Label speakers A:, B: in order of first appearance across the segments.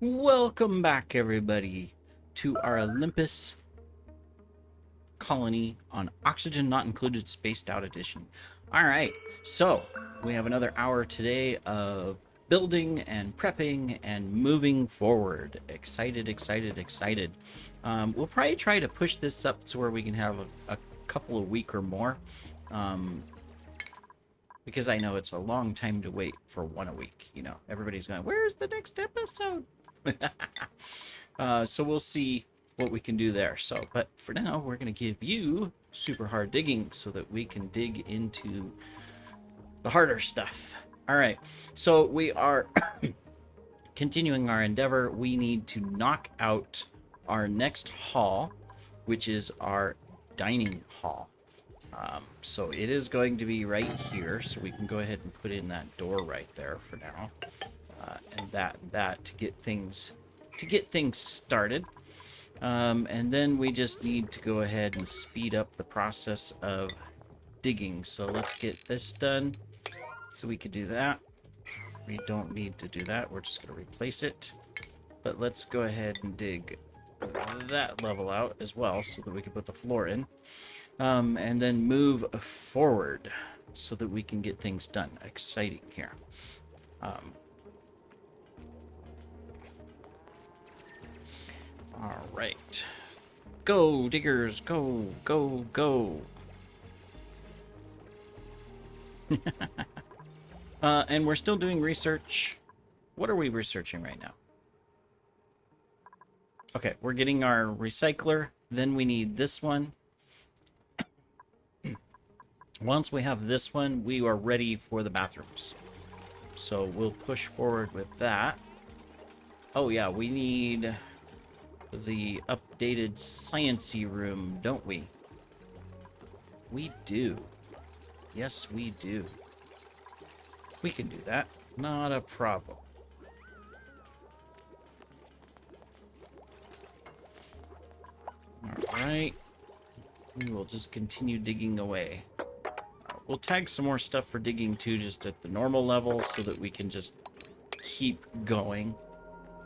A: Welcome back, everybody, to our Olympus colony on Oxygen Not Included Spaced Out Edition. All right, so we have another hour today of building and prepping and moving forward. Excited, excited, excited. We'll probably try to push this up to where we can have a couple of week or more. Because I know it's a long time to wait for one a week. You know, everybody's going, where's the next episode? So we'll see what we can do there. So, but for now, we're going to give you super hard digging so that we can dig into the harder stuff. All right. So we are continuing our endeavor. We need to knock out our next hall, which is our dining hall. So it is going to be right here. So we can go ahead and put in that door right there for now. And that to get things started. And then we just need to go ahead and speed up the process of digging. So let's get this done so we can do that. We don't need to do that. We're just going to replace it. But let's go ahead and dig that level out as well so that we can put the floor in. And then move forward so that we can get things done. Exciting here. All right. Go, diggers. Go, go, go. And we're still doing research. What are we researching right now? Okay, we're getting our recycler. Then we need this one. Once we have this one, we are ready for the bathrooms. So we'll push forward with that. Oh yeah, we need the updated sciencey room, don't we? We do. Yes, we do. We can do that. Not a problem. All right. We will just continue digging away. We'll tag some more stuff for digging too, just at the normal level, so that we can just keep going.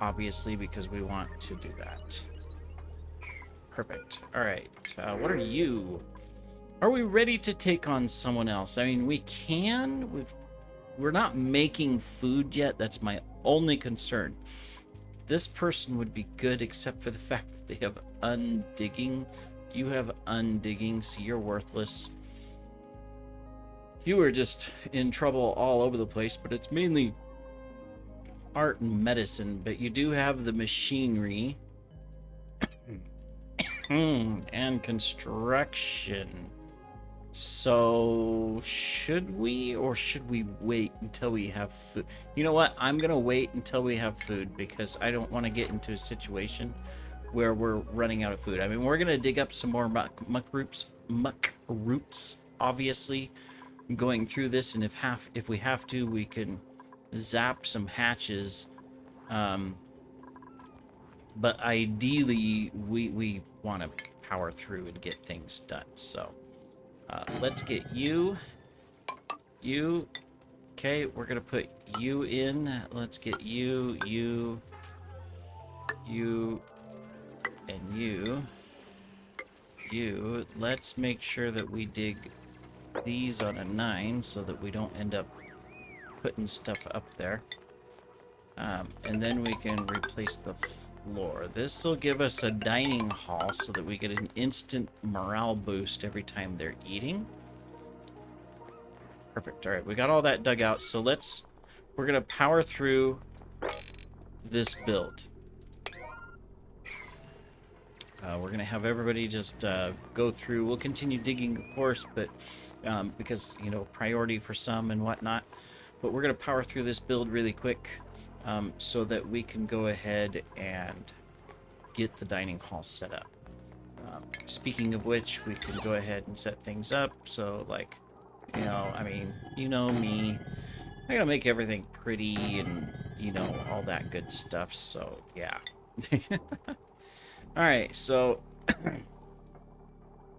A: Obviously, because we want to do that. Perfect. All right. What are you? Are we ready to take on someone else? I mean, we can. We're not making food yet. That's my only concern. This person would be good, except for the fact that they have undigging. You have undigging, so you're worthless. You are just in trouble all over the place, but it's mainly art and medicine. But you do have the machinery and construction. So should we, or should we wait until we have food? You know what? I'm gonna wait until we have food, because I don't want to get into a situation where we're running out of food. I mean, we're gonna dig up some more muck roots, obviously, going through this, and if we have to, we can zap some hatches. But ideally, we want to power through and get things done. So let's get you. Okay, we're gonna put you in. Let's get you, and you. Let's make sure that we dig these on a 9 so that we don't end up putting stuff up there. And then we can replace the floor. This will give us a dining hall so that we get an instant morale boost every time they're eating. Perfect. All right, we got all that dug out. So we're gonna power through this build. We're gonna have everybody just go through. We'll continue digging, of course, but because, you know, priority for some and whatnot. But we're gonna power through this build really quick. So that we can go ahead and get the dining hall set up. Speaking of which, we can go ahead and set things up. So, like, you know, I mean, you know me. I gotta make everything pretty and, you know, all that good stuff. So, yeah. Alright, so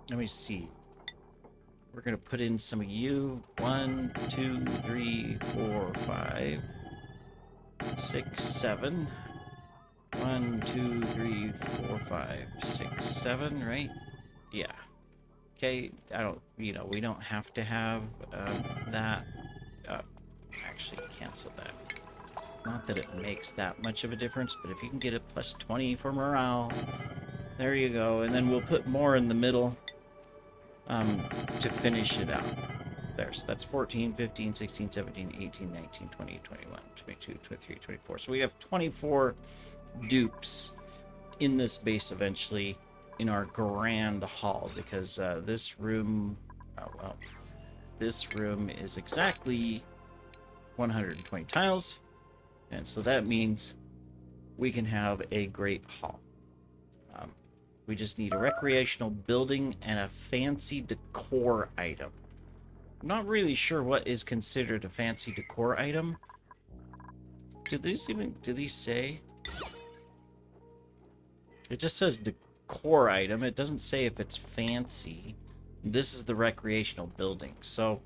A: let me see. We're gonna put in some of you. 1, 2, 3, 4, 5, 6, 7. 1, 2, 3, 4, 5, 6, 7, right? Yeah. Okay, I don't, we don't have to have that. Uh, actually, cancel that. Not that it makes that much of a difference, but if you can get a plus 20 for morale, there you go. And then we'll put more in the middle to finish it out. There, so that's 14, 15, 16, 17, 18, 19, 20, 21, 22, 23, 24. So we have 24 dupes in this base eventually in our grand hall, because this room, well, this room is exactly 120 tiles, and so that means we can have a great hall. We just need a recreational building and a fancy decor item. I'm not really sure what is considered a fancy decor item. Do these say? It just says decor item. It doesn't say if it's fancy. This is the recreational building, so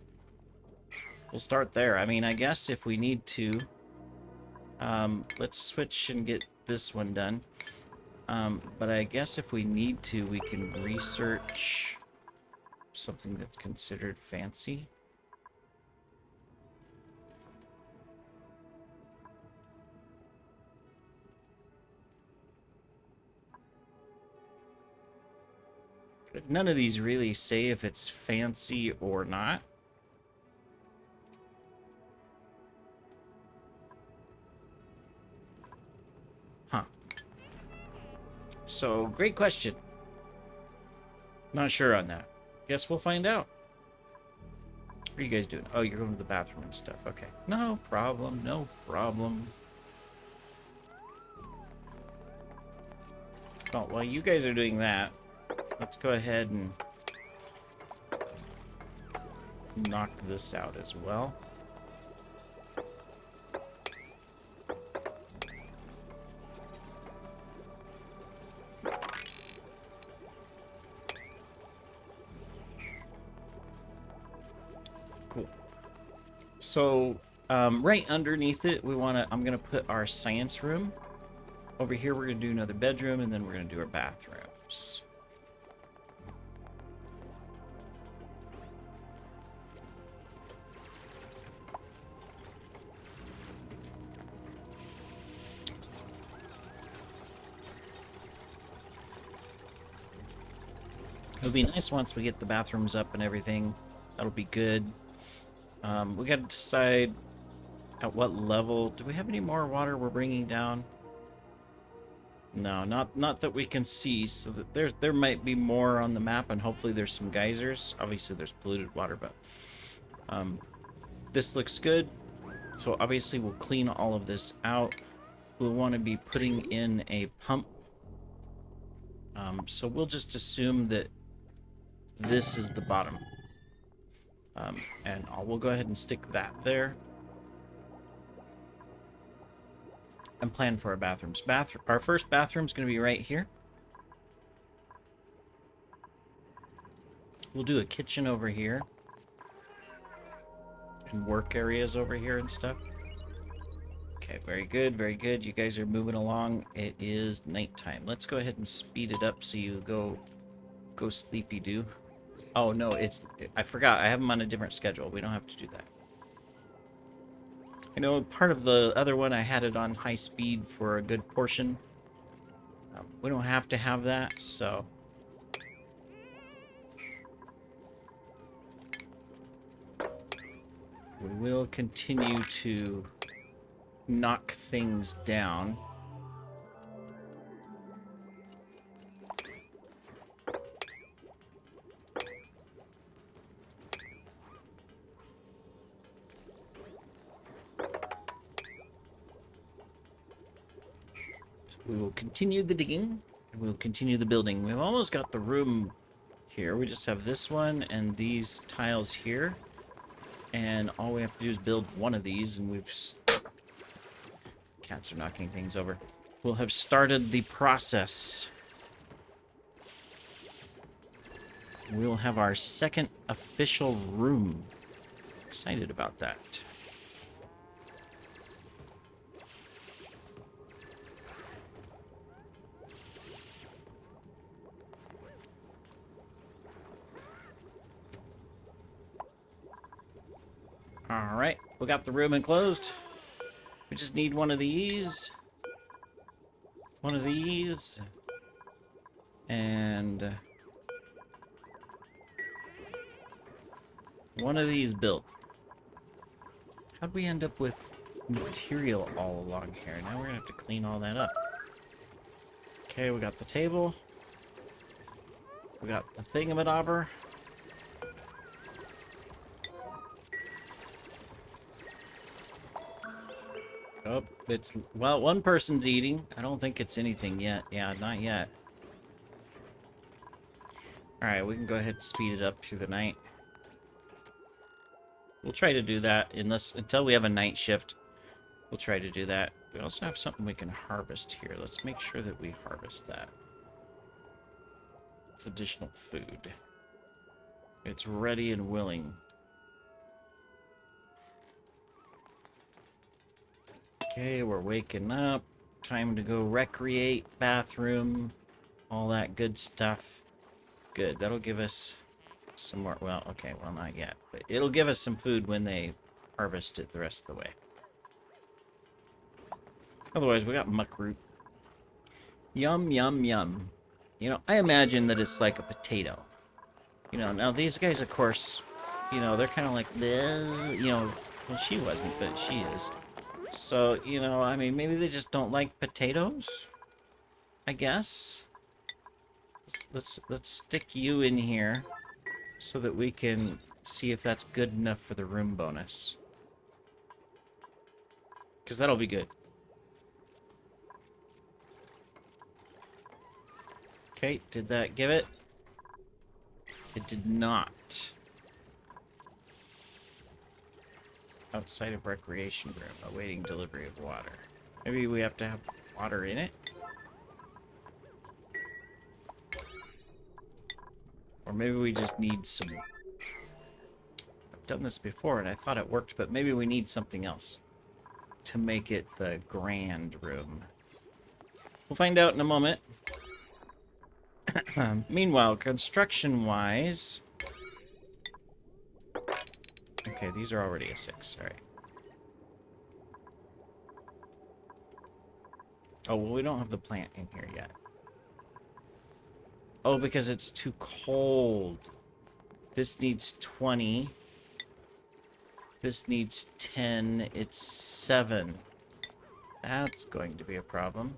A: we'll start there. I mean, I guess if we need to, let's switch and get this one done. But I guess if we need to, we can research something that's considered fancy. But none of these really say if it's fancy or not. Huh. So, great question. Not sure on that. Guess we'll find out. What are you guys doing? Oh, you're going to the bathroom and stuff. Okay. No problem. No problem. Well, while you guys are doing that, let's go ahead and knock this out as well. Cool. So, right underneath it, I'm gonna put our science room. Over here, we're gonna do another bedroom, and then we're gonna do our bathrooms. It'll be nice once we get the bathrooms up and everything. That'll be good. We gotta decide at what level. Do we have any more water we're bringing down? No, not that we can see. So that there might be more on the map, and hopefully there's some geysers. Obviously there's polluted water, but this looks good. So obviously we'll clean all of this out. We'll want to be putting in a pump. So we'll just assume that this is the bottom. And we'll go ahead and stick that there. And plan for our bathrooms. Our first bathroom is going to be right here. We'll do a kitchen over here. And work areas over here and stuff. Okay, very good, very good. You guys are moving along. It is nighttime. Let's go ahead and speed it up so you go sleepy do. Oh no, I forgot. I have them on a different schedule. We don't have to do that. I know part of the other one I had it on high speed for a good portion. We don't have to have that, so we will continue to knock things down. We will continue the digging, and we'll continue the building. We've almost got the room here. We just have this one and these tiles here. And all we have to do is build one of these, and cats are knocking things over. We'll have started the process. We'll have our second official room. Excited about that. Alright, we got the room enclosed. We just need one of these. One of these. And one of these built. How'd we end up with material all along here? Now we're gonna have to clean all that up. Okay, we got the table. We got the thingamadobber. Oh, it's... Well, one person's eating. I don't think it's anything yet. Yeah, not yet. Alright, we can go ahead and speed it up through the night. We'll try to do that until we have a night shift. We'll try to do that. We also have something we can harvest here. Let's make sure that we harvest that. It's additional food. It's ready and willing. Okay, we're waking up. Time to go recreate, bathroom, all that good stuff. Good, that'll give us some more. Well, okay, well, not yet. But it'll give us some food when they harvest it the rest of the way. Otherwise, we got muckroot. Yum, yum, yum. You know, I imagine that it's like a potato. You know, now these guys, of course, you know, they're kind of like, bleh, you know, well, she wasn't, but she is. So, you know, I mean, maybe they just don't like potatoes, I guess. Let's stick you in here so that we can see if that's good enough for the room bonus. Because that'll be good. Okay, did that give it? It did not. Outside of recreation room, awaiting delivery of water. Maybe we have to have water in it? Or maybe we just need some... I've done this before and I thought it worked, but maybe we need something else to make it the grand room. We'll find out in a moment. Meanwhile, construction-wise... Okay, these are already a 6. All right. Oh, well, we don't have the plant in here yet. Oh, because it's too cold. This needs 20. This needs 10. It's 7. That's going to be a problem.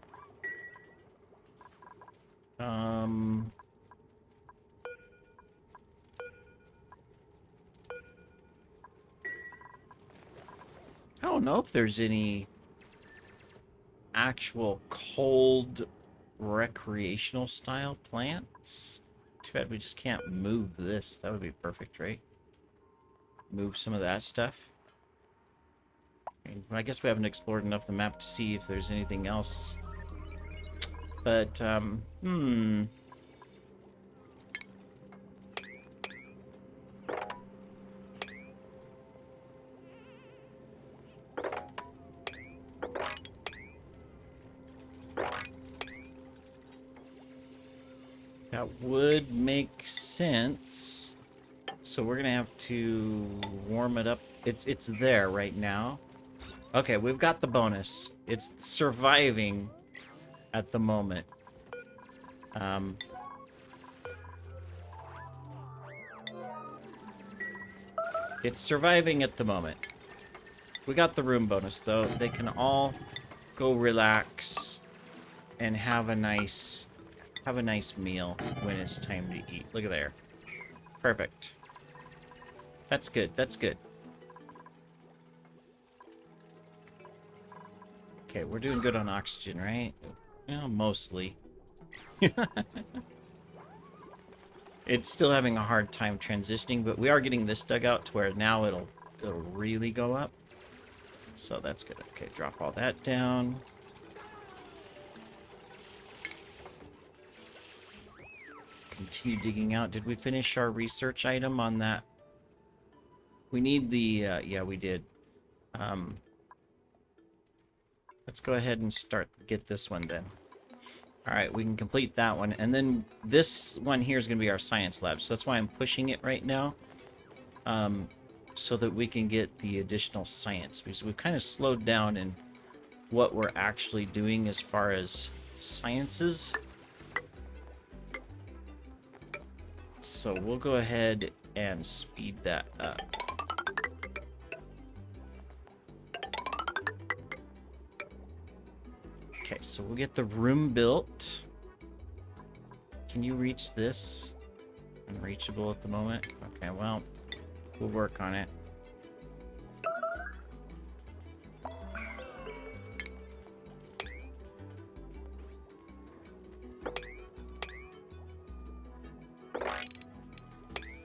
A: I don't know if there's any actual cold recreational style plants. Too bad we just can't move this. That would be perfect, right? Move some of that stuff. I guess we haven't explored enough the map to see if there's anything else. But, that would make sense. So we're gonna have to warm it up. It's there right now. Okay, we've got the bonus. It's surviving at the moment. It's surviving at the moment. We got the room bonus though. They can all go relax and have a nice meal when it's time to eat. Look at there. Perfect. That's good. That's good. Okay, we're doing good on oxygen, right? Well, mostly. It's still having a hard time transitioning, but we are getting this dug out to where now it'll really go up. So that's good. Okay, drop all that down. Continue digging out. Did we finish our research item on that? We need the, yeah, we did. Let's go ahead and get this one then. Alright, we can complete that one. And then this one here is going to be our science lab. So that's why I'm pushing it right now. so that we can get the additional science, because we've kind of slowed down in what we're actually doing as far as sciences. So we'll go ahead and speed that up. Okay, so we'll get the room built. Can you reach this? Unreachable at the moment. Okay, well, we'll work on it.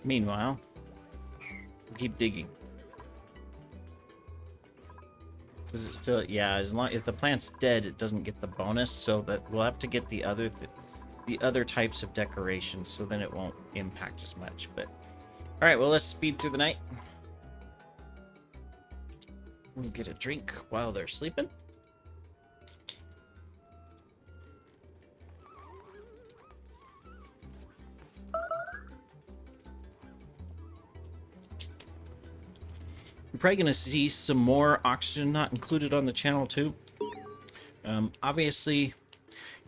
A: Meanwhile, we'll keep digging. Does it still? Yeah, as long if the plant's dead, it doesn't get the bonus. So that we'll have to get the other types of decorations, so then it won't impact as much. But all right, well, let's speed through the night. We'll get a drink while they're sleeping. You're probably going to see some more oxygen not included on the channel too. Obviously,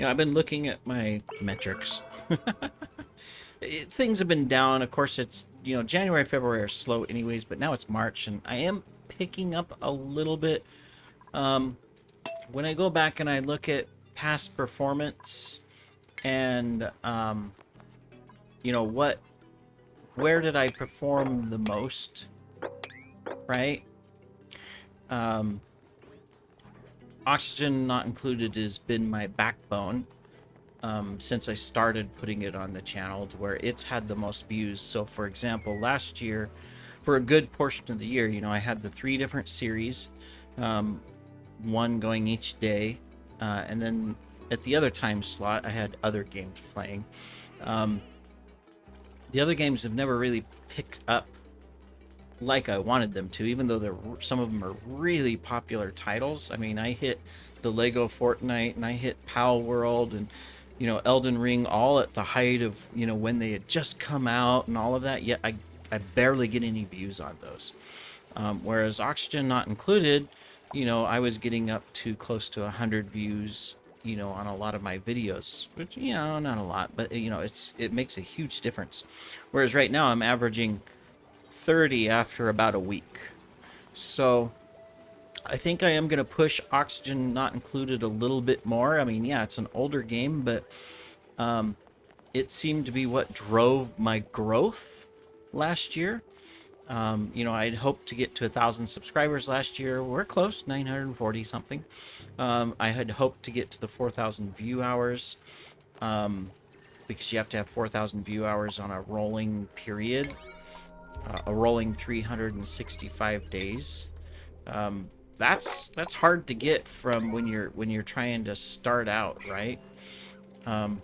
A: I've been looking at my metrics. Things have been down. Of course, it's, January, February are slow anyways, but now it's March, and I am picking up a little bit. When I go back and I look at past performance and, where did I perform the most, right? Oxygen Not Included has been my backbone since I started putting it on the channel, to where it's had the most views. So for example, last year, for a good portion of the year, I had the 3 different series, one going each day, and then at the other time slot I had other games playing. The other games have never really picked up like I wanted them to, even though some of them are really popular titles. I mean, I hit the Lego Fortnite, and I hit Pal World, and Elden Ring, all at the height of when they had just come out and all of that. Yet I barely get any views on those. Whereas Oxygen Not Included, I was getting up to close to 100 views, on a lot of my videos, which not a lot, but it makes a huge difference. Whereas right now I'm averaging 30 after about a week. So I think I am going to push Oxygen Not Included a little bit more. I mean, yeah, it's an older game, but it seemed to be what drove my growth last year. I'd hoped to get to 1,000 subscribers last year. We're close, 940 something. I had hoped to get to the 4,000 view hours, because you have to have 4,000 view hours on a rolling period. A rolling 365 days. That's hard to get from when you're trying to start out, right? And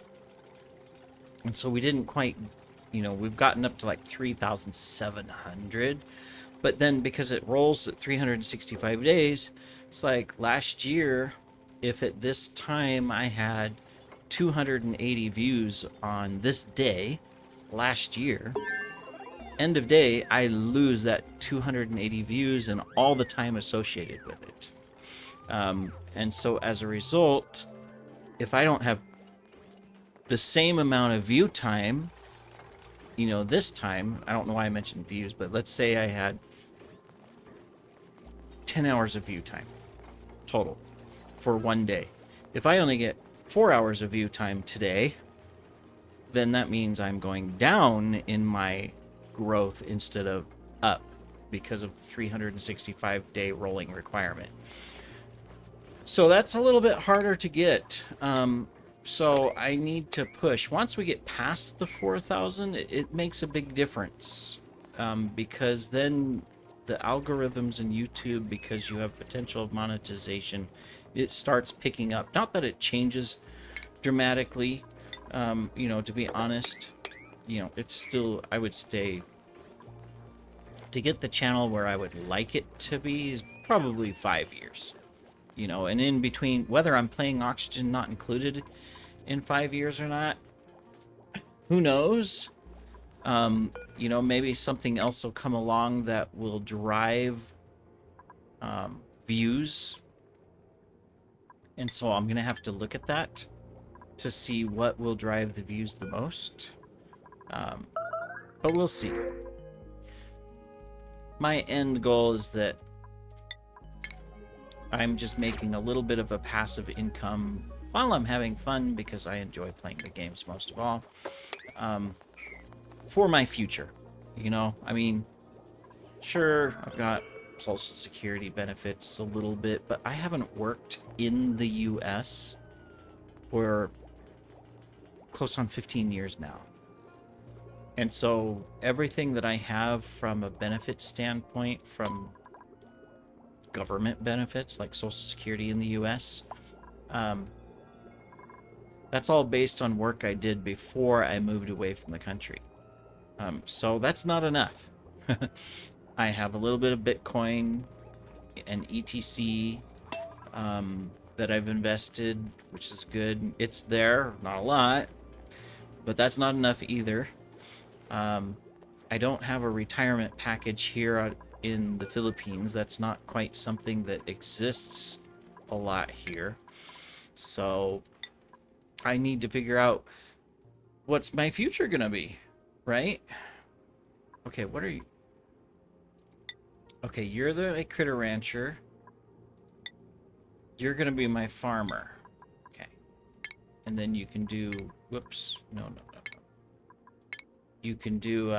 A: so we didn't quite, we've gotten up to like 3,700, but then because it rolls at 365 days, it's like last year, if at this time I had 280 views on this day last year, end of day, I lose that 280 views and all the time associated with it. And so as a result, if I don't have the same amount of view time, this time, I don't know why I mentioned views, but let's say I had 10 hours of view time total for one day. If I only get 4 hours of view time today, then that means I'm going down in my growth instead of up, because of 365-day rolling requirement. So that's a little bit harder to get. So I need to push. Once we get past the 4,000, it makes a big difference, because then the algorithms in YouTube, because you have potential of monetization, it starts picking up. Not that it changes dramatically, to be honest. It's still, I would stay, to get the channel where I would like it to be is probably 5 years. And in between, whether I'm playing Oxygen Not Included in 5 years or not, who knows? You know, maybe something else will come along that will drive views. And so I'm going to have to look at that to see what will drive the views the most. But we'll see. My end goal is that I'm just making a little bit of a passive income while I'm having fun, because I enjoy playing the games most of all, for my future. You know, I mean, sure, I've got Social Security benefits a little bit, but I haven't worked in the US for close on 15 years now. And so everything that I have from a benefit standpoint, from government benefits like Social Security in the US, that's all based on work I did before I moved away from the country. So that's not enough. I have a little bit of Bitcoin and ETC that I've invested, which is good. It's there, not a lot, but that's not enough either. I don't have a retirement package here in the Philippines. That's not quite something that exists a lot here. So I need to figure out what's my future gonna be, right? Okay, what are you? Okay, you're the critter rancher. You're gonna be my farmer. Okay. And then you can do, whoops, no. You can do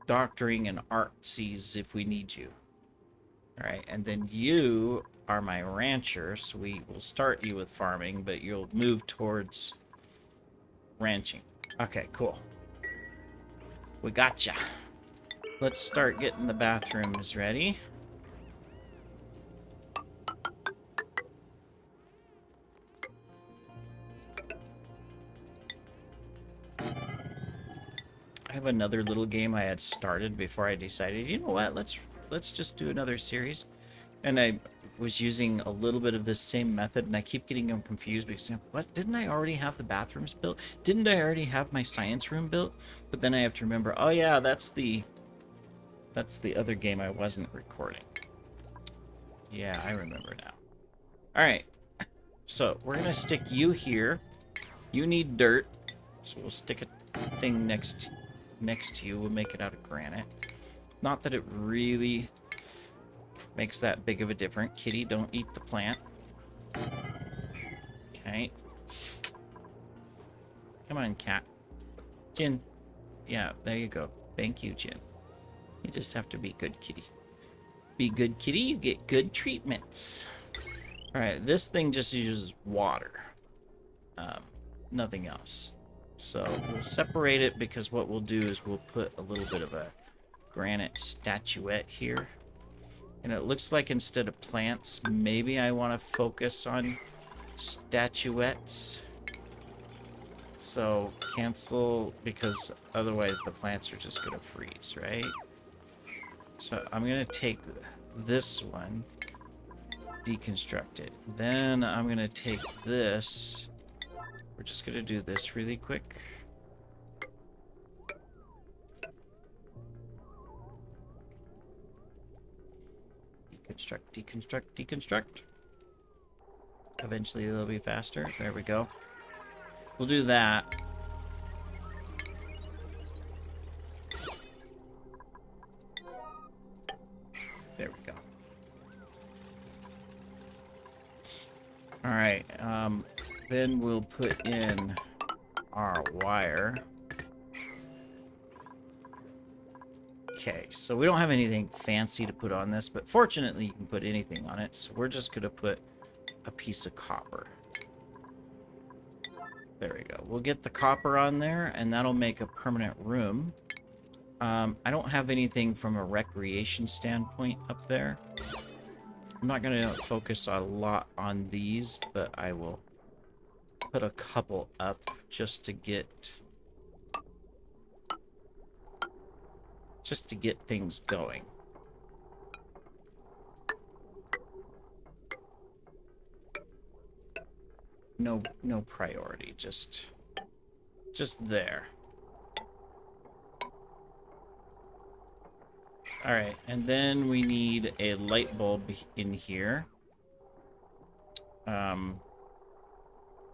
A: doctoring and artsies if we need you. All right, and then you are my rancher, so we will start you with farming, but you'll move towards ranching. Okay, cool. We gotcha. Let's start getting the bathrooms ready. I have another little game I had started before I decided, you know what, let's just do another series. And I was using a little bit of this same method, and I keep getting them confused because, what, didn't I already have the bathrooms built? Didn't I already have my science room built? But then I have to remember, oh yeah, that's the other game I wasn't recording. Yeah, I remember now. All right, so we're gonna stick you here. You need dirt, so we'll stick a thing next to you. We'll make it out of granite. Not that it really makes that big of a difference. Kitty, don't eat the plant. Okay. Come on, cat. Jin. Yeah, there you go. Thank you, Jin. You just have to be good, kitty. Be good, kitty, you get good treatments. Alright, this thing just uses water. Nothing else. So we'll separate it, because what we'll do is we'll put a little bit of a granite statuette here. And it looks like instead of plants, maybe I want to focus on statuettes. So cancel, because otherwise the plants are just going to freeze, right? So I'm going to take this one, deconstruct it. Then I'm going to take this. We're just going to do this really quick. Deconstruct, deconstruct, deconstruct. Eventually it'll be faster. There we go. We'll do that. There we go. Alright, then we'll put in our wire. Okay, so we don't have anything fancy to put on this, but fortunately you can put anything on it, so we're just going to put a piece of copper. There we go. We'll get the copper on there, and that'll make a permanent room. I don't have anything from a recreation standpoint up there. I'm not going to focus a lot on these, but I will put a couple up just to get things going. No priority, just there. All right, and then we need a light bulb in here,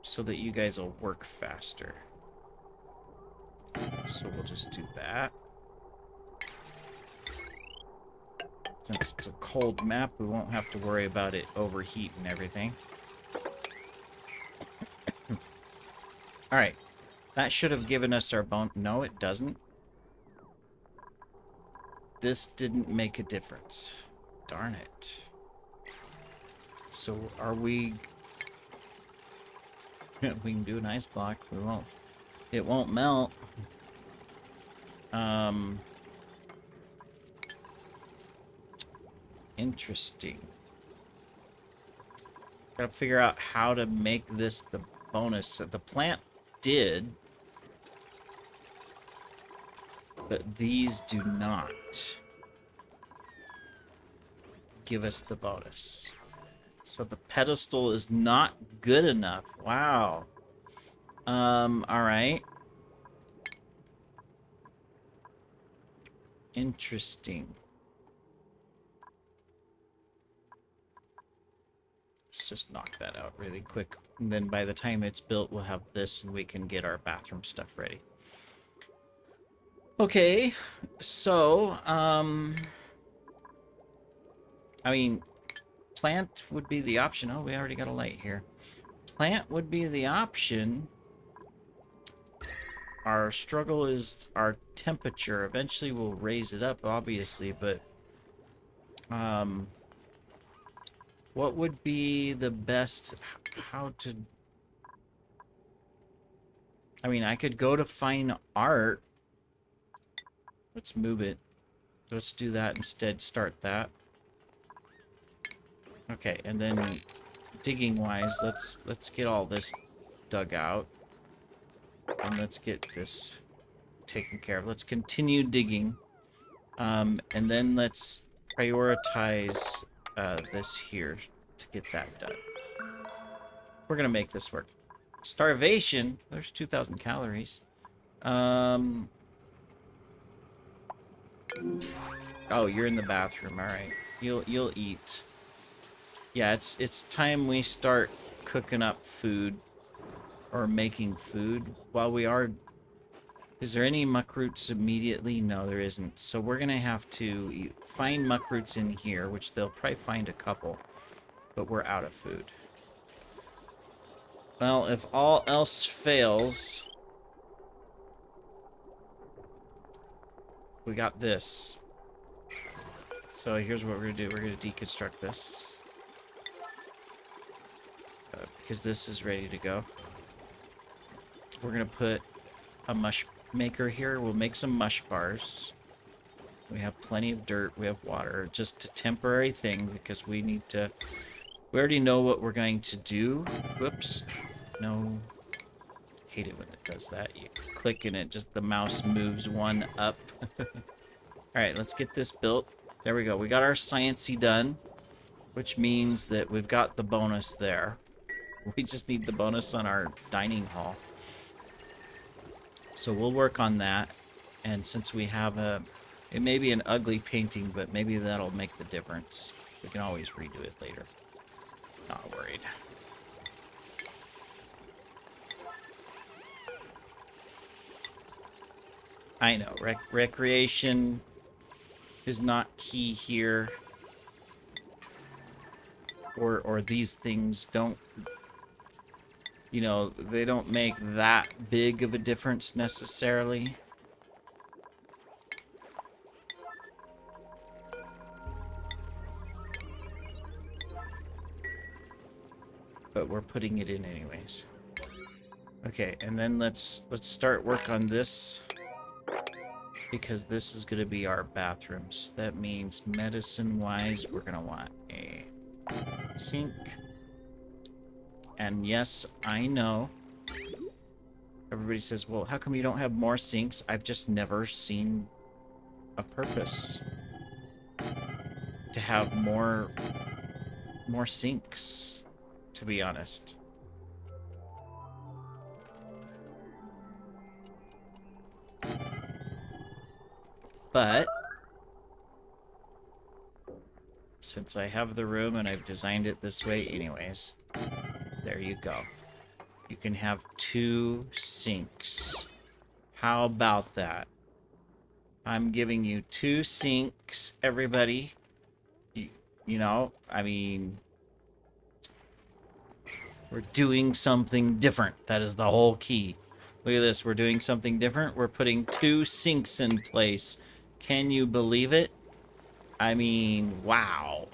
A: so that you guys will work faster. So we'll just do that. Since it's a cold map, we won't have to worry about it overheat and everything. All right, that should have given us our bone. No, it doesn't. This didn't make a difference. Darn it. So are we... we can do an ice block. We won't. It won't melt. Interesting. Gotta figure out how to make this the bonus. The plant did, but these do not give us the bonus. So the pedestal is not good enough. Wow. Alright. Interesting. Let's just knock that out really quick. And then by the time it's built, we'll have this and we can get our bathroom stuff ready. Okay, so, I mean, plant would be the option. Oh, we already got a light here. Plant would be the option. Our struggle is our temperature. Eventually we'll raise it up, obviously, but what would be the best, how to... I mean, I could go to fine art. Let's move it. Let's do that instead. Start that. Okay, and then digging wise, let's get all this dug out. And let's get this taken care of. Let's continue digging. And then let's prioritize this here to get that done. We're gonna make this work. Starvation. There's 2,000 calories. Oh, you're in the bathroom. All right. You'll eat. Yeah, it's time we start cooking up food or making food while we are. Is there any muck roots immediately? No, there isn't. So we're gonna have to find muck roots in here, which they'll probably find a couple, but we're out of food. Well, if all else fails, we got this. So here's what we're gonna do. We're gonna deconstruct this. Because this is ready to go. We're gonna put a mush maker here. We'll make some mush bars. We have plenty of dirt. We have water. Just a temporary thing because we need to... We already know what we're going to do. Whoops. No. Hate it when it does that. You click and it just... The mouse moves one up. Alright, let's get this built. There we go. We got our sciencey done. Which means that we've got the bonus there. We just need the bonus on our dining hall. So we'll work on that. And since we have a... It may be an ugly painting, but maybe that'll make the difference. We can always redo it later. Not worried. I know, recreation is not key here. Or these things don't... You know, they don't make that big of a difference necessarily. But we're putting it in anyways. Okay, and then let's start work on this. Because this is gonna be our bathrooms. That means medicine-wise, we're gonna want a sink. And yes, I know. Everybody says, well, how come you don't have more sinks? I've just never seen a purpose to have more sinks, to be honest. But since I have the room and I've designed it this way anyways. There you go. You can have 2 sinks. How about that? I'm giving you 2 sinks, everybody. You know, I mean, we're doing something different. That is the whole key. Look at this. We're doing something different. We're putting 2 sinks in place. Can you believe it? I mean, wow.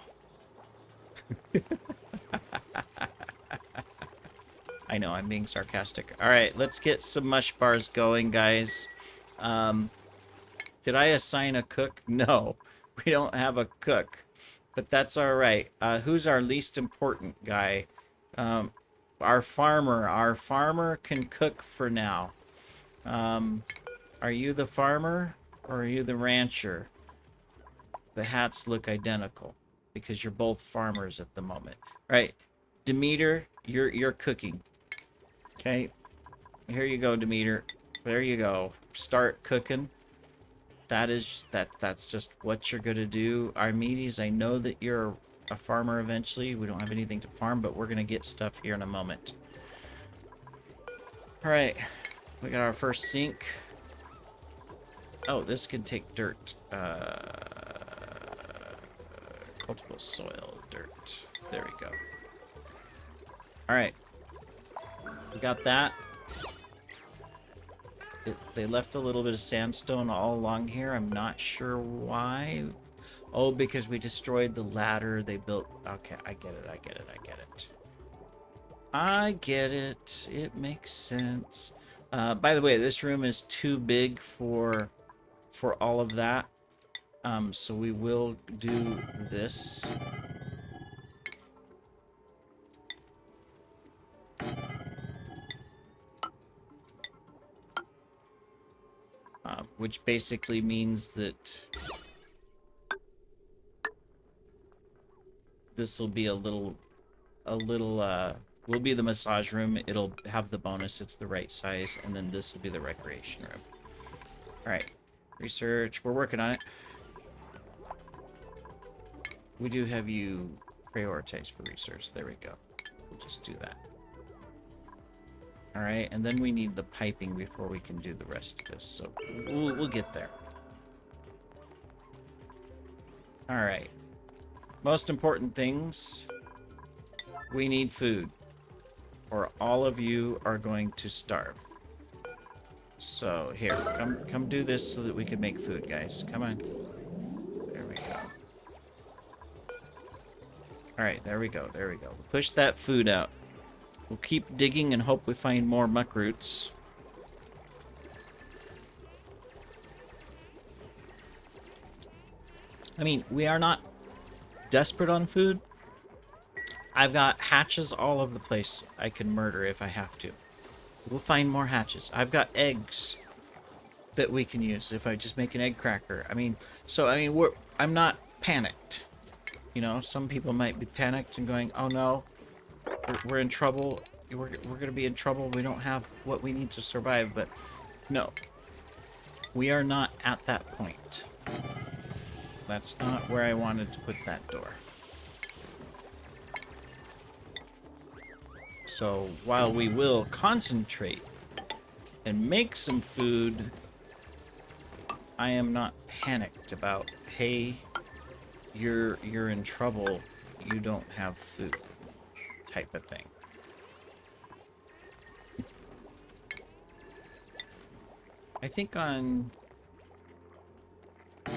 A: I know, I'm being sarcastic. All right, let's get some mush bars going, guys. Did I assign a cook? No, we don't have a cook. But that's all right. Who's our least important guy? Our farmer. Our farmer can cook for now. Are you the farmer or are you the rancher? The hats look identical because you're both farmers at the moment. All right, Demeter, you're cooking. Okay, here you go, Demeter. There you go. Start cooking. That's just what you're gonna do. Armides, I know that you're a farmer eventually. We don't have anything to farm, but we're gonna get stuff here in a moment. All right, we got our first sink. Oh, this can take dirt. Cultivable soil, dirt. There we go. All right, we got that. They left a little bit of sandstone all along here. I'm not sure why. Oh, because we destroyed the ladder they built. Okay, I get it. I get it. I get it. I get it. It makes sense. By the way, this room is too big for all of that. So we will do this. Which basically means that this will be will be the massage room. It'll have the bonus. It's the right size. And then this will be the recreation room. All right. Research. We're working on it. We do have you prioritized for research. There we go. We'll just do that. All right, and then we need the piping before we can do the rest of this. So we'll get there. All right. Most important things. We need food, or all of you are going to starve. So here, come do this so that we can make food, guys. Come on. There we go. All right, there we go. There we go. Push that food out. We'll keep digging and hope we find more muck roots. I mean, we are not desperate on food. I've got hatches all over the place I can murder if I have to. We'll find more hatches. I've got eggs that we can use if I just make an egg cracker. I mean, I'm not panicked. You know, some people might be panicked and going, oh no, we're in trouble. We're going to be in trouble. We don't have what we need to survive. But no, we are not at that point. That's not where I wanted to put that door. So while we will concentrate and make some food, I am not panicked about, hey, you're in trouble, you don't have food, type of thing. I think on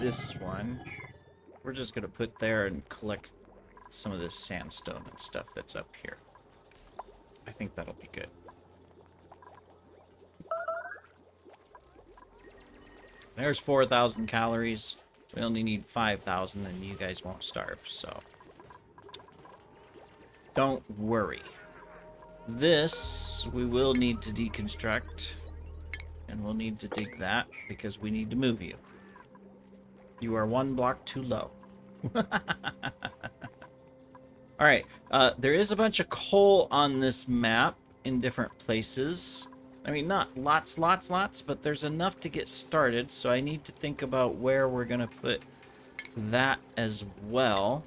A: this one, we're just gonna put there and collect some of this sandstone and stuff that's up here. I think that'll be good. There's 4,000 calories. We only need 5,000 and you guys won't starve, so don't worry. This we will need to deconstruct, and we'll need to dig that because we need to move you. You are 1 block too low. All right, there is a bunch of coal on this map in different places. I mean, not lots, but there's enough to get started, so I need to think about where we're going to put that as well.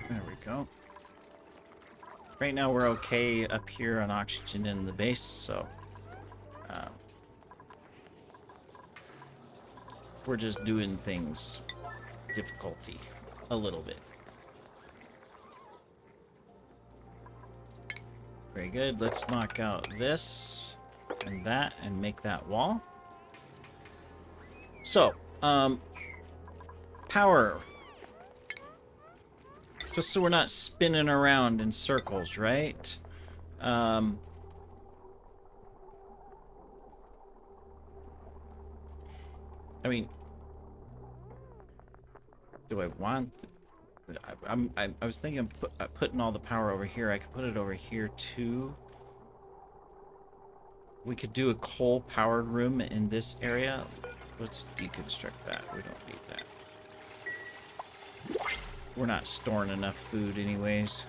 A: There we go. Right now we're okay up here on oxygen in the base, so we're just doing things difficulty a little bit. Very good. Let's knock out this and that and make that wall. So, power. Just so we're not spinning around in circles, right? I mean, do I want... I was thinking of putting all the power over here. I could put it over here, too. We could do a coal-powered room in this area. Let's deconstruct that. We don't need that. We're not storing enough food anyways.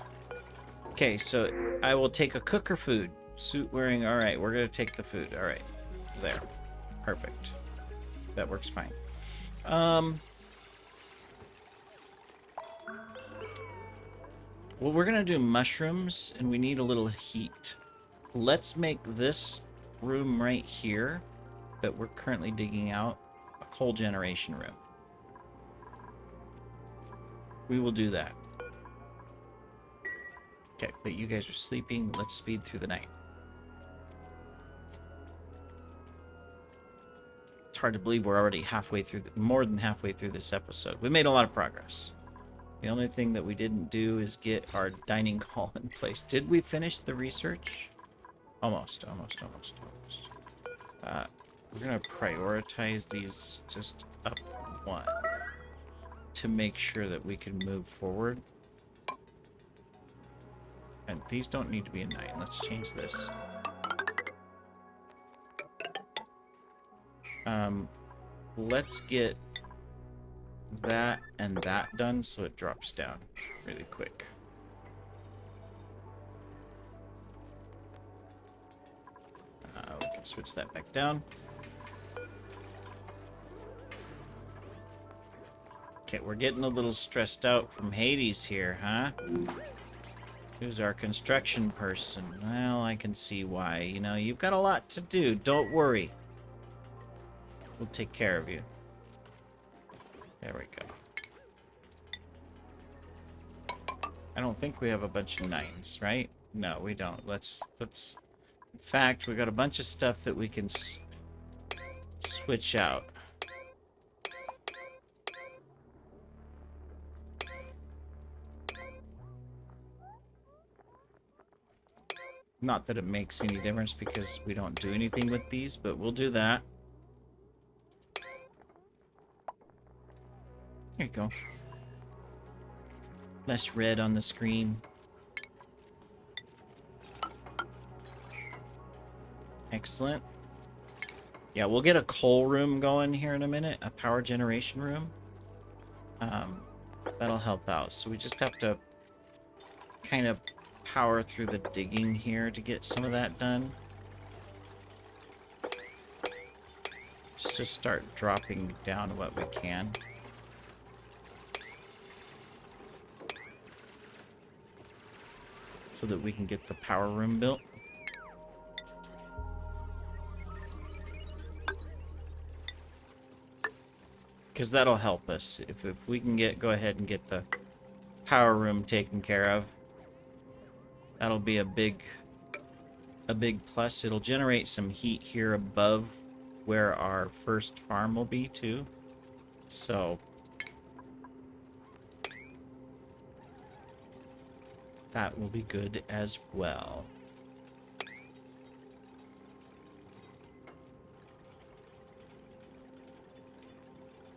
A: Okay, so I will take a cooker food. Suit wearing. All right, we're going to take the food. All right. There. Perfect. That works fine. Well, we're going to do mushrooms, and we need a little heat. Let's make this room right here that we're currently digging out a coal generation room. We will do that. Okay, but you guys are sleeping. Let's speed through the night. It's hard to believe we're already halfway through, more than halfway through this episode. We made a lot of progress. The only thing that we didn't do is get our dining hall in place. Did we finish the research? Almost. We're going to prioritize these just up one to make sure that we can move forward. And these don't need to be a 9. Let's change this. Let's get that and that done so it drops down really quick. We can switch that back down. Okay, we're getting a little stressed out from Hades here, huh? Who's our construction person? Well, I can see why. You know, you've got a lot to do. Don't worry. We'll take care of you. There we go. I don't think we have a bunch of 9s, right? No, we don't. Let's... In fact, we got a bunch of stuff that we can switch out. Not that it makes any difference because we don't do anything with these, but we'll do that. There you go. Less red on the screen. Excellent. Yeah, we'll get a coal room going here in a minute. A power generation room. That'll help out. So we just have to kind of power through the digging here to get some of that done. Let's just start dropping down what we can. So that we can get the power room built. Because that'll help us. If we can go ahead and get the power room taken care of, that'll be a big plus. It'll generate some heat here above where our first farm will be too. So that will be good as well.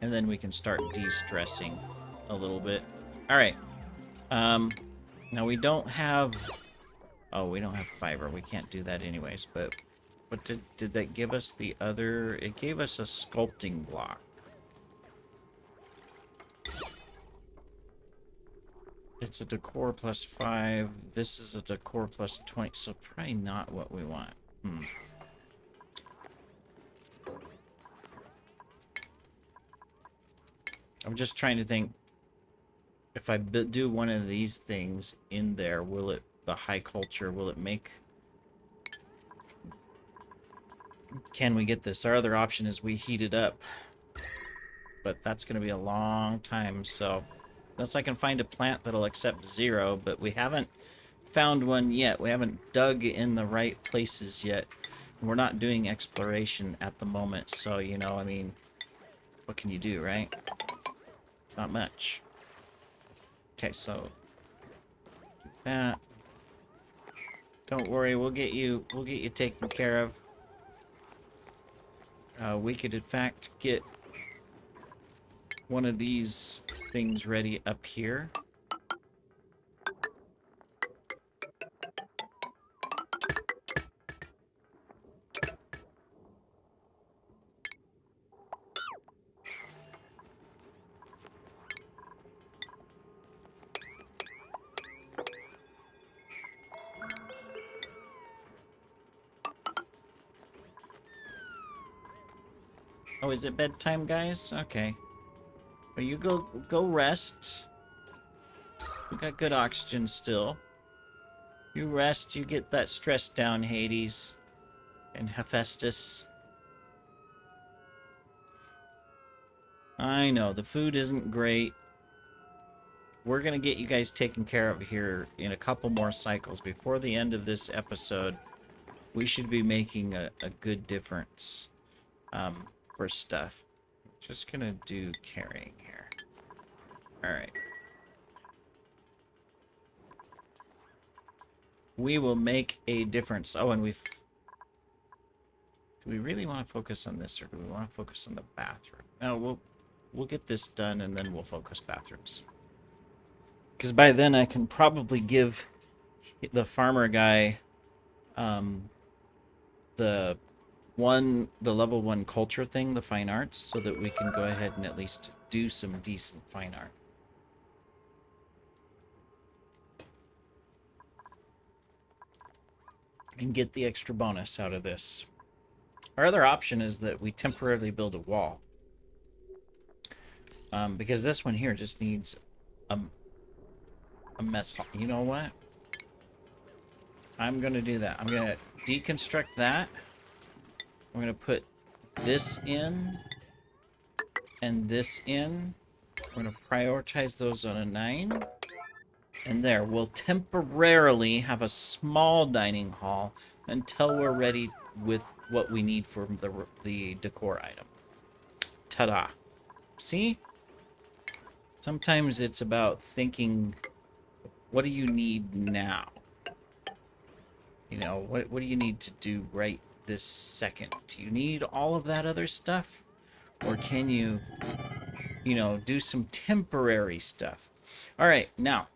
A: And then we can start de-stressing a little bit. All right. Now we don't have... Oh, we don't have fiber. We can't do that anyways. But what did that give us? The other... It gave us a sculpting block. It's a decor plus 5. This is a decor plus 20. So probably not what we want. I'm just trying to think if I do one of these things in there, will it, the high culture, will it make... Can we get this? Our other option is we heat it up. But that's going to be a long time, so... Unless I can find a plant that'll accept 0, but we haven't found one yet. We haven't dug in the right places yet. We're not doing exploration at the moment, so, you know, I mean... What can you do, right? Not much. Okay, so... That... Don't worry, we'll get you taken care of. We could, in fact, get one of these things ready up here. Oh, is it bedtime, guys? Okay. Well, you go rest. We got good oxygen still. You rest, you get that stress down, Hades. And Hephaestus. I know, the food isn't great. We're gonna get you guys taken care of here in a couple more cycles. Before the end of this episode, we should be making a good difference for stuff. Just gonna do carrying here. Alright. We will make a difference. Oh, and do we really want to focus on this, or do we want to focus on the bathroom? No, we'll get this done, and then we'll focus bathrooms. Because by then I can probably give the farmer guy the level 1 culture thing, the fine arts, so that we can go ahead and at least do some decent fine art. And get the extra bonus out of this. Our other option is that we temporarily build a wall. Because this one here just needs a mess hall. You know what? I'm going to do that. I'm going to deconstruct that. I'm going to put this in and this in. We're going to prioritize those on a 9. And there, we'll temporarily have a small dining hall until we're ready with what we need for the decor item. Ta-da. See? Sometimes it's about thinking, what do you need now? You know, what do you need to do right this second? Do you need all of that other stuff? Or can you, you know, do some temporary stuff? All right, now.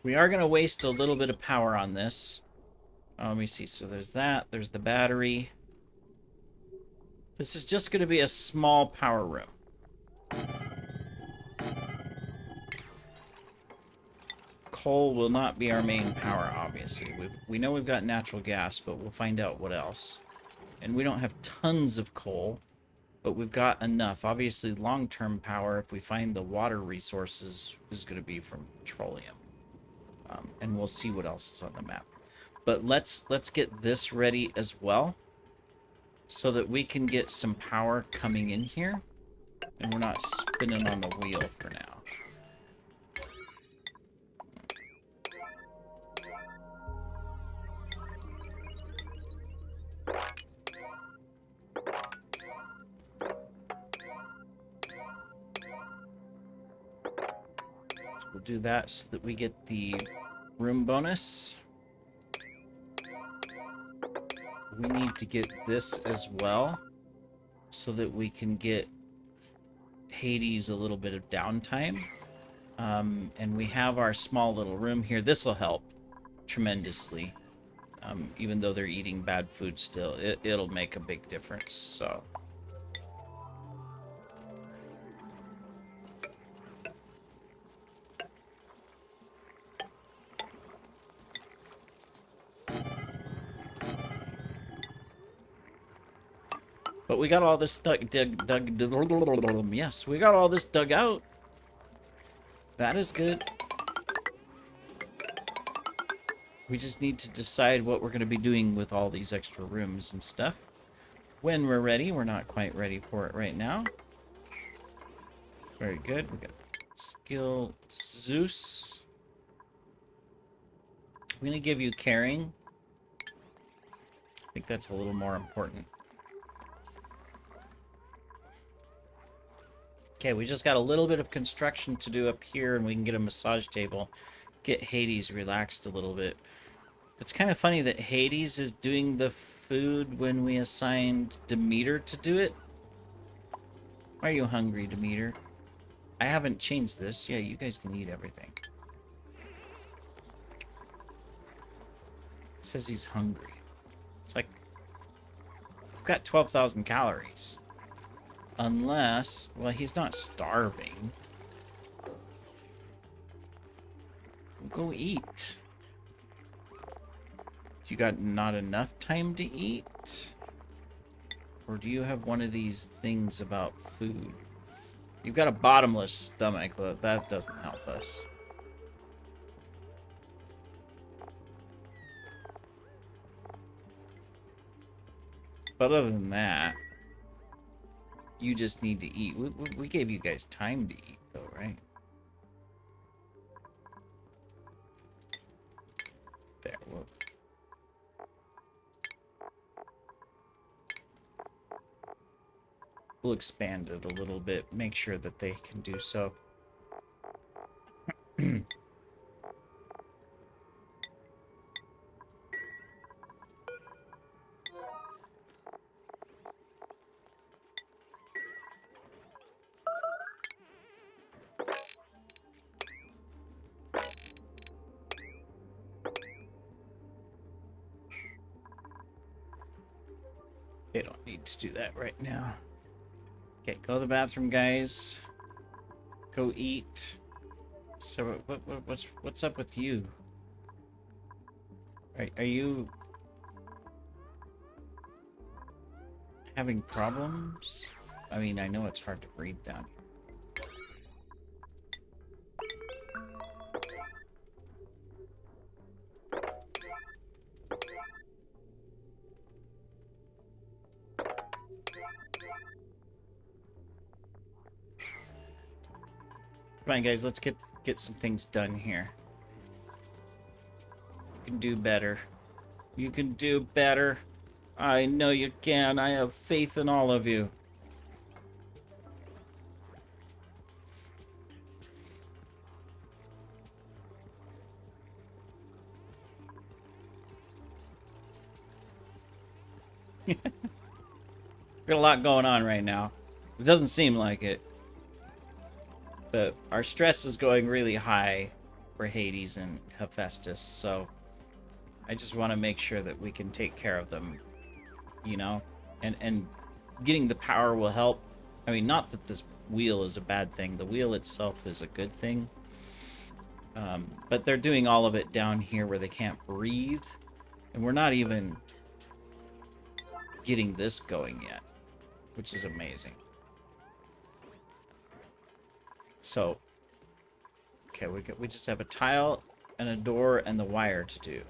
A: We are going to waste a little bit of power on this. Let me see. So there's that. There's the battery. This is just going to be a small power room. Coal will not be our main power, obviously. We know we've got natural gas, but we'll find out what else. And we don't have tons of coal, but we've got enough. Obviously, long-term power, if we find the water resources, is going to be from petroleum. And we'll see what else is on the map. But let's get this ready as well, so that we can get some power coming in here, and we're not spinning on the wheel for now. So we'll do that so that we get the room bonus. We need to get this as well, so that we can get Hades a little bit of downtime. And we have our small little room here. This will help tremendously. Even though they're eating bad food still, it'll make a big difference, so... But we got all this yes, we got all this dug out. That is good. We just need to decide what we're going to be doing with all these extra rooms and stuff. When we're ready, we're not quite ready for it right now. Very good. We got skill Zeus. I'm going to give you caring. I think that's a little more important. Okay, we just got a little bit of construction to do up here, and we can get a massage table. Get Hades relaxed a little bit. It's kind of funny that Hades is doing the food when we assigned Demeter to do it. Why are you hungry, Demeter? I haven't changed this. Yeah, you guys can eat everything. It says he's hungry. It's like, I've got 12,000 calories. Unless, well, he's not starving. Go eat. You got not enough time to eat? Or do you have one of these things about food? You've got a bottomless stomach, but that doesn't help us. But other than that, you just need to eat. We gave you guys time to eat, though, right? There, we'll expand it a little bit, make sure that they can do so. They don't need to do that right now. Okay, go to the bathroom, guys. Go eat. So what's up with you? Are you having problems? I mean, I know it's hard to breathe down here. Come on, guys, let's get some things done here. You can do better. You can do better. I know you can. I have faith in all of you. Got a lot going on right now. It doesn't seem like it. But our stress is going really high for Hades and Hephaestus, so I just want to make sure that we can take care of them, you know? And getting the power will help. I mean, not that this wheel is a bad thing. The wheel itself is a good thing. But they're doing all of it down here where they can't breathe. And we're not even getting this going yet, which is amazing. So, okay, we just have a tile and a door and the wire to do.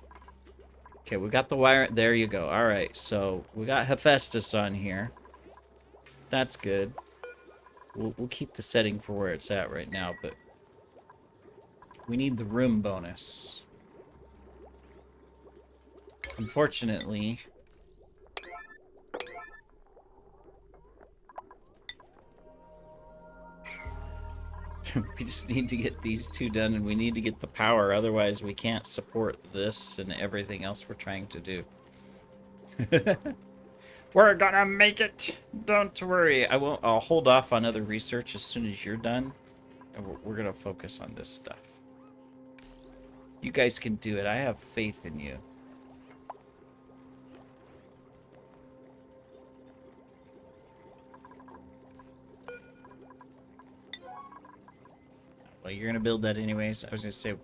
A: Okay, we got the wire. There you go. All right, so we got Hephaestus on here. That's good. We'll keep the setting for where it's at right now, but we need the room bonus. Unfortunately, we just need to get these two done, and we need to get the power. Otherwise, we can't support this and everything else we're trying to do. We're gonna make it. Don't worry. I'll hold off on other research as soon as you're done. And we're gonna focus on this stuff. You guys can do it. I have faith in you. Well, you're gonna build that anyways. I was gonna say,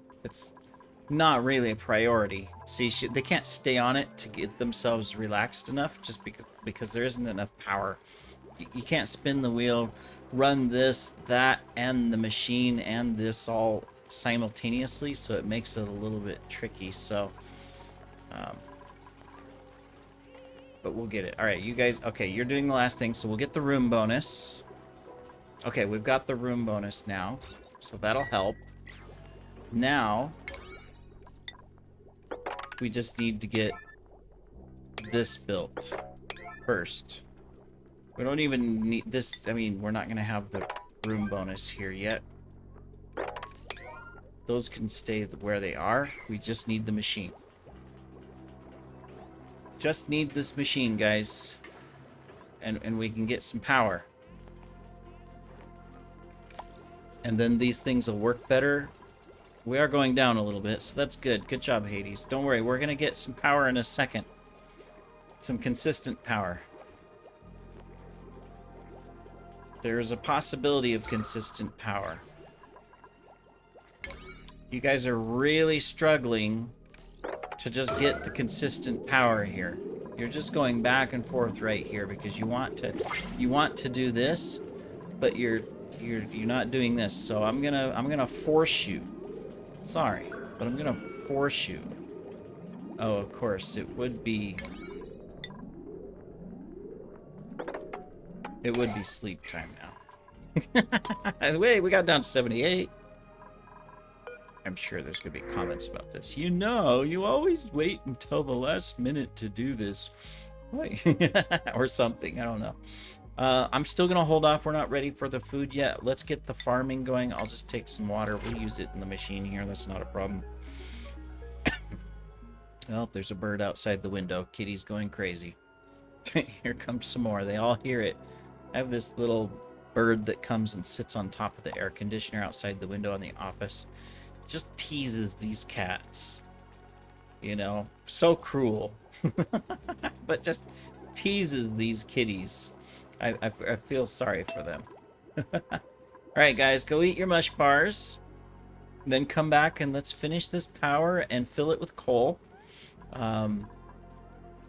A: not really a priority. See, they can't stay on it to get themselves relaxed enough, just because there isn't enough power. You can't spin the wheel, run this, that, and the machine, and this all simultaneously, so it makes it a little bit tricky. So, but we'll get it. All right, you guys. Okay, you're doing the last thing, so we'll get the room bonus. Okay, we've got the room bonus now, so that'll help. Now, we just need to get this built first. We don't even need this. I mean, we're not going to have the room bonus here yet. Those can stay where they are. We just need the machine. Just need this machine, guys. And we can get some power. And then these things will work better. We are going down a little bit, so that's good. Good job, Hades. Don't worry, we're going to get some power in a second. Some consistent power. There's a possibility of consistent power. You guys are really struggling to just get the consistent power here. You're just going back and forth right here because you want to do this, but you're not doing this. So I'm gonna force you. Sorry, but I'm gonna force you. Oh, of course, it would be sleep time now. Wait, we got down to 78. I'm sure there's gonna be comments about this. You know, you always wait until the last minute to do this. Or something, I don't know. I'm still gonna hold off. We're not ready for the food yet. Let's get the farming going. I'll just take some water. We'll use it in the machine here. That's not a problem. Well, there's a bird outside the window. Kitty's going crazy. Here comes some more. They all hear it. I have this little bird that comes and sits on top of the air conditioner outside the window in the office. Just teases these cats. You know, so cruel. But just teases these kitties. I feel sorry for them. Alright, guys, go eat your mush bars. Then come back and let's finish this power and fill it with coal. And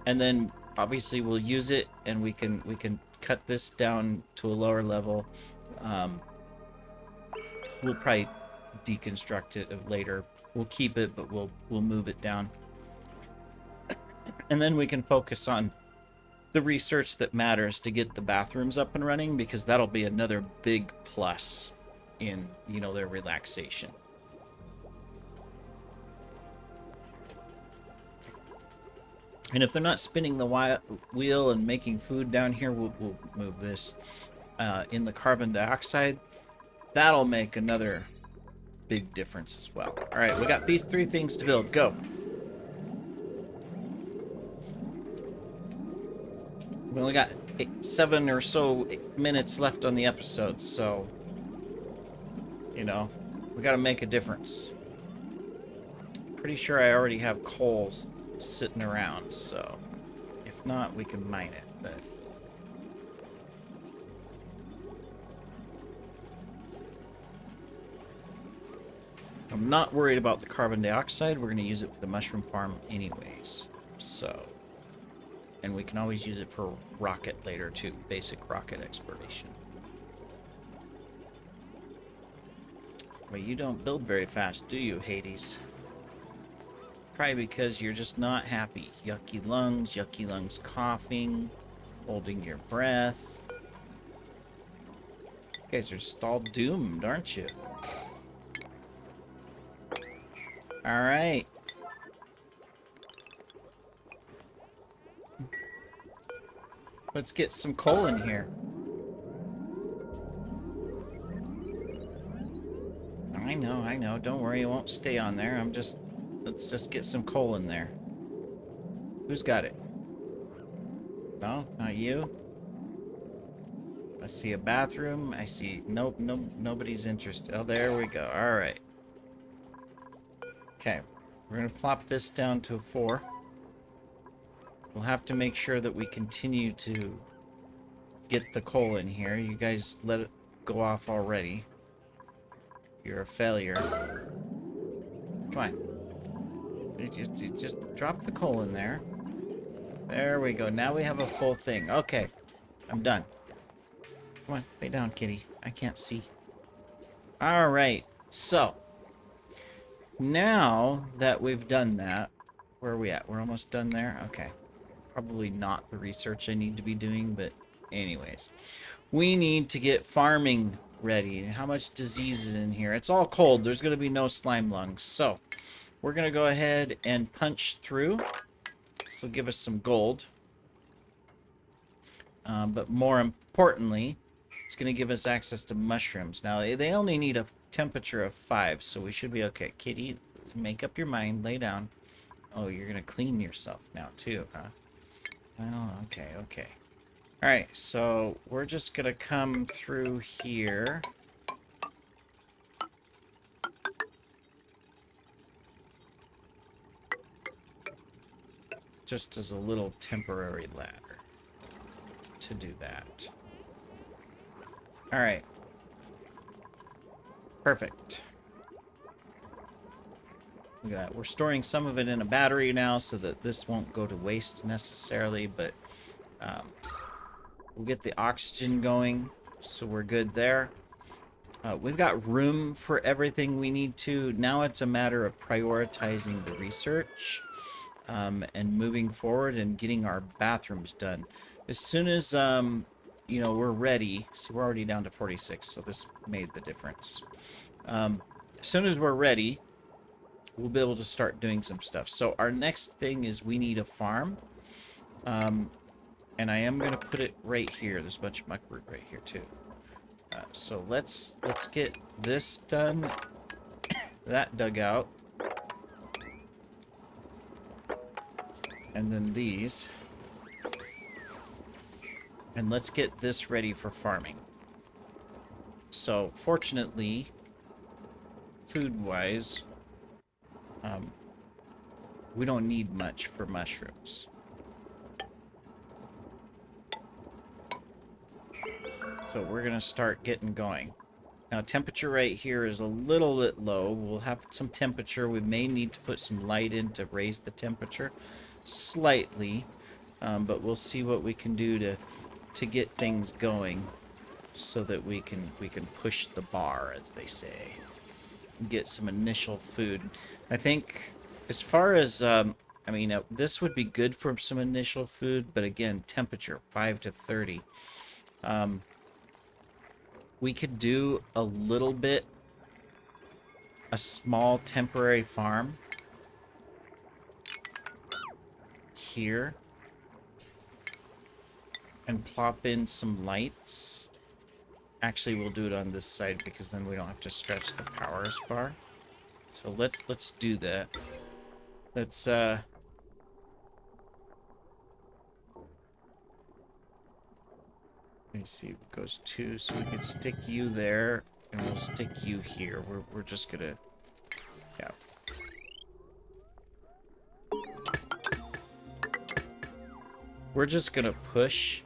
A: then obviously we'll use it and we can cut this down to a lower level. We'll probably deconstruct it later. We'll keep it, but we'll move it down. And then we can focus on the research that matters to get the bathrooms up and running, because that'll be another big plus in, you know, their relaxation. And if they're not spinning the wheel and making food down here, we'll move this. In the carbon dioxide, that'll make another big difference as well. All right, we got these 3 things to build. Go. We only got 7 or so minutes left on the episode, so, you know, we got to make a difference. Pretty sure I already have coals sitting around, so if not, we can mine it, but I'm not worried about the carbon dioxide. We're going to use it for the mushroom farm anyways, so, and we can always use it for rocket later too, basic rocket exploration. Well, you don't build very fast, do you, Hades? Probably because you're just not happy. Yucky lungs coughing, holding your breath. You guys are just all doomed, aren't you? Alright. Let's get some coal in here. I know. Don't worry, it won't stay on there. Let's just get some coal in there. Who's got it? No, not you. I see a bathroom. I see... Nope, nobody's interested. Oh, there we go. Alright. Okay. We're going to plop this down to a 4. We'll have to make sure that we continue to get the coal in here. You guys let it go off already. You're a failure. Come on. You just drop the coal in there. There we go. Now we have a full thing. Okay, I'm done. Come on, lay down, kitty. I can't see. All right. So now that we've done that, where are we at? We're almost done there. Okay. Probably not the research I need to be doing, but anyways, we need to get farming ready. How much disease is in here? It's all cold. There's going to be no slime lungs. So we're going to go ahead and punch through. This will give us some gold. But more importantly, it's going to give us access to mushrooms. Now, they only need a temperature of 5, so we should be okay. Kitty, make up your mind. Lay down. Oh, you're going to clean yourself now, too, huh? Oh, okay, okay. Alright, so we're just going to come through here. Just as a little temporary ladder to do that. Alright. Perfect. Look at that. We're storing some of it in a battery now so that this won't go to waste necessarily, but we'll get the oxygen going, so we're good there. We've got room for everything we need to. Now it's a matter of prioritizing the research and moving forward and getting our bathrooms done. As soon as, you know, we're ready, so we're already down to 46, so this made the difference. As soon as we're ready, we'll be able to start doing some stuff. So our next thing is we need a farm. And I am going to put it right here. There's a bunch of muckroot right here, too. So let's get this done. That dug out. And then these. And let's get this ready for farming. So, fortunately, food-wise, we don't need much for mushrooms. So we're going to start getting going. Now, temperature right here is a little bit low. We'll have some temperature. We may need to put some light in to raise the temperature slightly. But we'll see what we can do to get things going so that we can push the bar, as they say. Get some initial food. I think as far as, I mean, this would be good for some initial food, but again, temperature, 5 to 30. We could do a little bit, a small temporary farm here and plop in some lights. Actually, we'll do it on this side because then we don't have to stretch the power as far. So let's do that. Let's let me see, it goes 2, so we can stick you there, and we'll stick you here. We're just gonna, yeah. We're just gonna push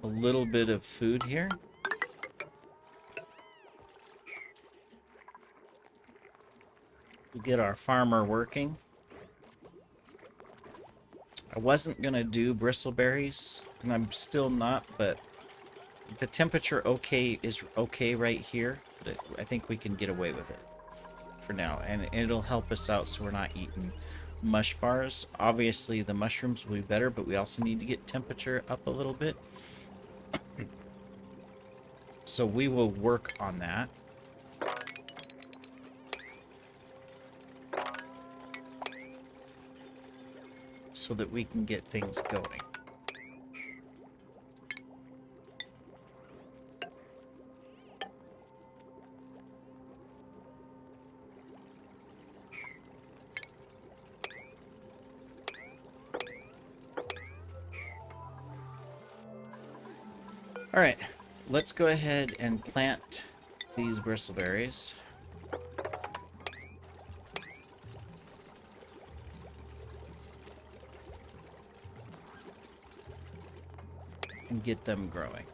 A: a little bit of food here. We'll get our farmer working. I wasn't gonna do bristleberries, and I'm still not, but the temperature is okay right here, but I think we can get away with it for now, and it'll help us out so we're not eating mush bars. Obviously, the mushrooms will be better, but we also need to get temperature up a little bit. So we will work on that. So that we can get things going. All right, let's go ahead and plant these bristleberries. And get them growing.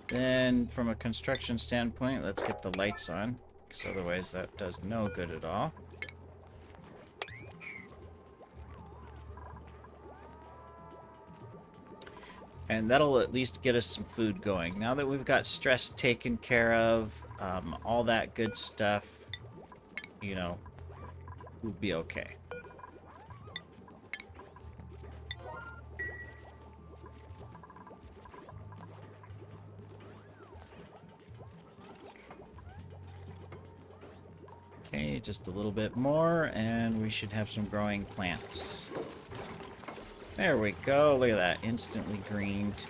A: Then, from a construction standpoint, let's get the lights on, because otherwise that does no good at all. And that'll at least get us some food going. Now that we've got stress taken care of, all that good stuff, you know, we'll be okay. Okay, just a little bit more, and we should have some growing plants. There we go. Look at that. Instantly greened.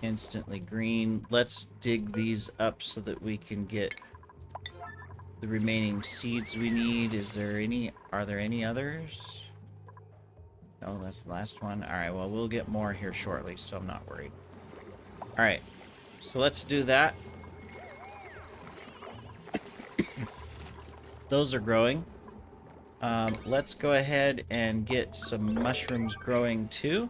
A: Instantly green. Let's dig these up so that we can get the remaining seeds we need. Are there any others? No, that's the last one. Alright, well, we'll get more here shortly, so I'm not worried. Alright, so let's do that. Those are growing. Let's go ahead and get some mushrooms growing too.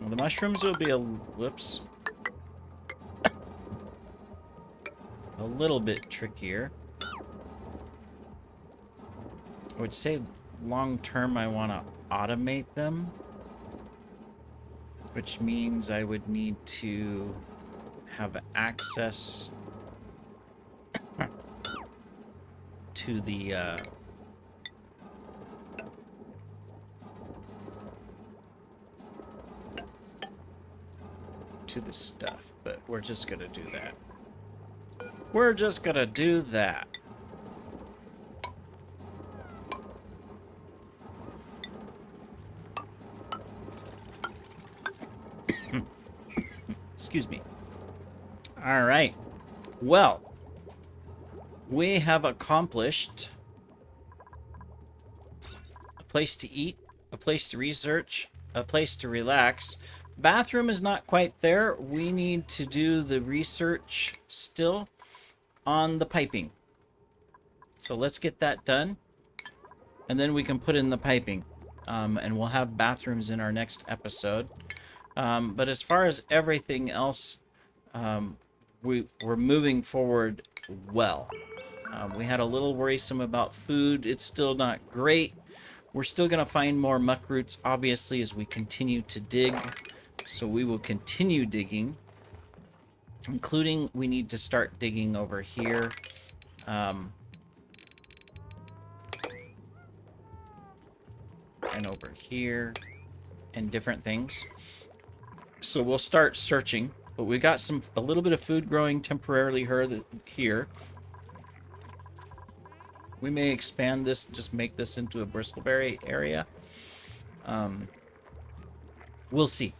A: Well, the mushrooms will be whoops. A little bit trickier. I would say long term I want to automate them, which means I would need to have access to the stuff, but we're just gonna do that. We're just gonna do that. Excuse me. All right. Well, we have accomplished a place to eat, a place to research, a place to relax. Bathroom is not quite there. We need to do the research still on the piping. So let's get that done, and then we can put in the piping. And we'll have bathrooms in our next episode. But as far as everything else, we're moving forward well. We had a little worrisome about food. It's still not great. We're still going to find more muck roots, obviously, as we continue to dig. So we will continue digging, including we need to start digging over here. And over here, and different things. So we'll start searching, but we got a little bit of food growing temporarily here. We may expand this, just make this into a bristleberry area. We'll see.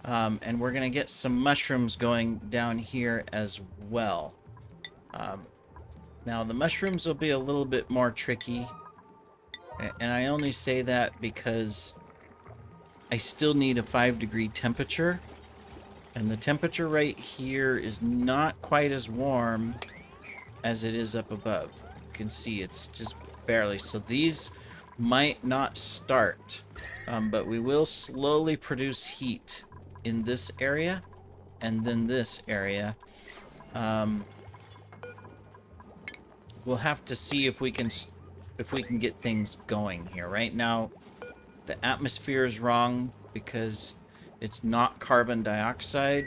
A: And we're gonna get some mushrooms going down here as well. Now the mushrooms will be a little bit more tricky, and I only say that because I still need a 5-degree temperature, and the temperature right here is not quite as warm as it is up above. You can see it's just barely. So these might not start, but we will slowly produce heat in this area and then this area. We'll have to see if we can get things going here. Right now the atmosphere is wrong because it's not carbon dioxide,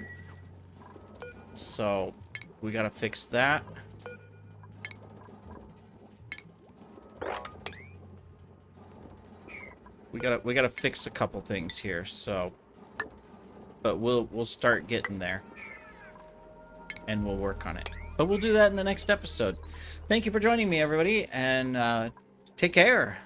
A: so we gotta fix that. We gotta fix a couple things here, so, but we'll start getting there, and we'll work on it. But we'll do that in the next episode. Thank you for joining me, everybody, and take care.